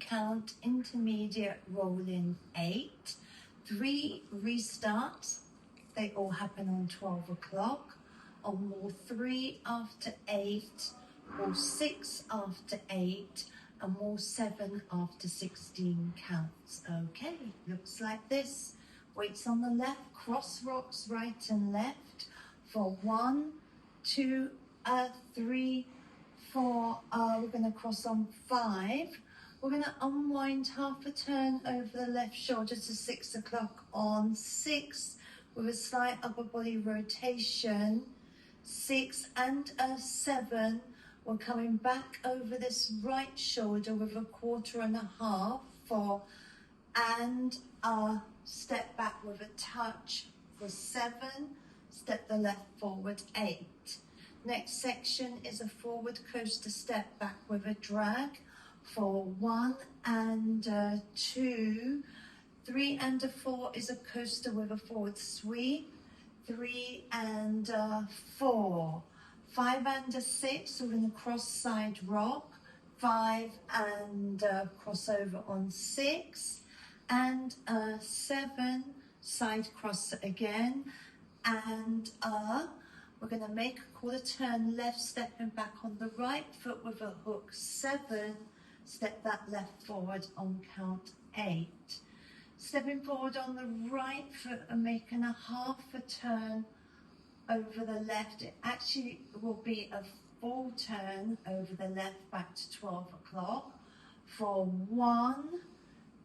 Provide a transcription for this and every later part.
count, intermediate, rolling 8, 3 restarts, they all happen on 12 o'clock, on wall 3 after 8, wall 6 after 8, and wall 7 after 16 counts. Okay, looks like this. Weights on the left, cross rocks right and left for 1, 2, 3, 4, we're going to cross on 5. We're going to unwind half a turn over the left shoulder to 6 o'clock on 6 with a slight upper body rotation. 6 and 7. We're coming back over this right shoulder with a 1/4.5 for and step back with a touch for 7. Step the left forward 8. Next section is a forward coaster step back with a drag for 1 and 2. 3 and 4 is a coaster with a forward sweep. 3 and 4. 5 and 6, we're going to cross side rock. 5 and crossover on 6. And 7, side cross again. And we're going to make a 1/4 turn left, stepping back on the right foot with a hook 7. Step that left forward on count 8. Stepping forward on the right foot and making a half a turn over the left. It actually will be a full turn over the left back to 12 o'clock for 1,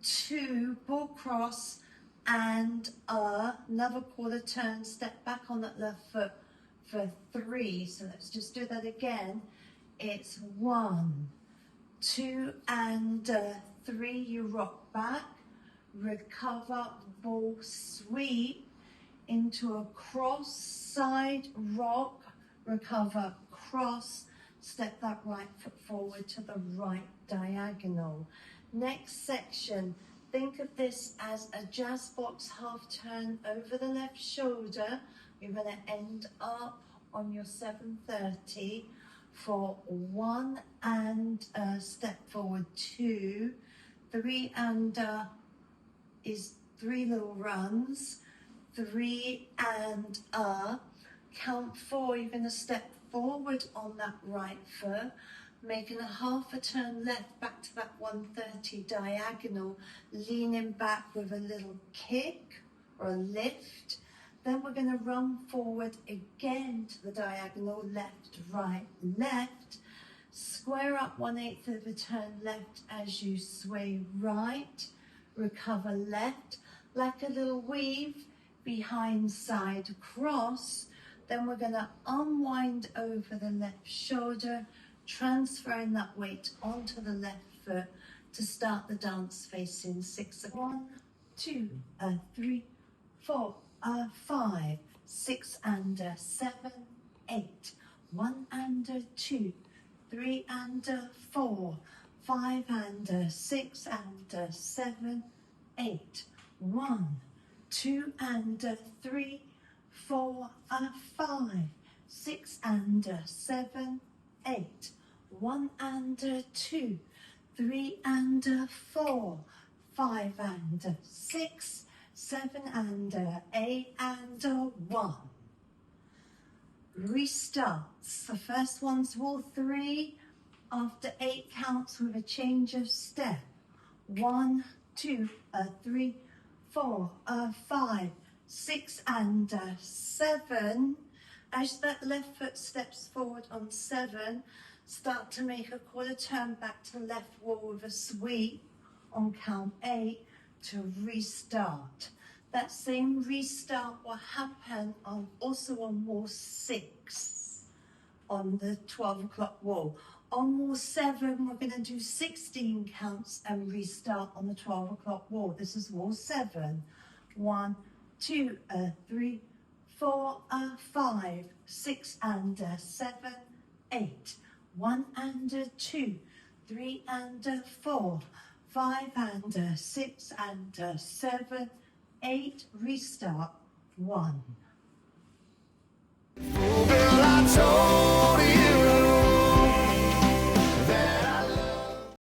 2, ball cross, and another 1/4 turn, step back on that left foot for 3. So let's just do that again. It's 1, 2 and 3, you rock back, recover, ball sweep into a cross side rock, recover, cross, step that right foot forward to the right diagonal. Next section, think of this as a jazz box half turn over the left shoulder. You're going to end up on your 730 for 1 and step forward 2. 3 and is 3 little runs. 3 and count 4. You're going to step forward on that right foot, making a half a turn left back to that 130 diagonal, leaning back with a little kick or a lift. Then we're going to run forward again to the diagonal, left, right, left. Square up 1/8 of a turn left as you sway right. Recover left, like a little weave, behind side cross. Then we're going to unwind over the left shoulder, transferring that weight onto the left foot to start the dance facing 6. 1, 2, 3, 4, 5, 6 and 7, 8. 1 and 2, 3 and 4, 5 and 6 and 7, 8. 1, 2 and 3, 4, 5, 6 and 7, 8. 1 and 2, 3 and 4, 5 and 6, 7 and 8 and 1. Restarts. The first one's wall 3 after 8 counts with a change of step. 1, 2, 3, 4, 5, 6 and 7. As that left foot steps forward on 7, start to make a 1/4 turn back to left wall with a sweep on count 8 to restart. That same restart will happen also on wall 6 on the 12 o'clock wall. On wall 7, we're going to do 16 counts and restart on the 12 o'clock wall. This is wall 7. 1, 2, 3, 4, 5, 6 and 7, 8. 1 and 2, 3 and 4, 5 and 6 and 7, 8. Restart. 1.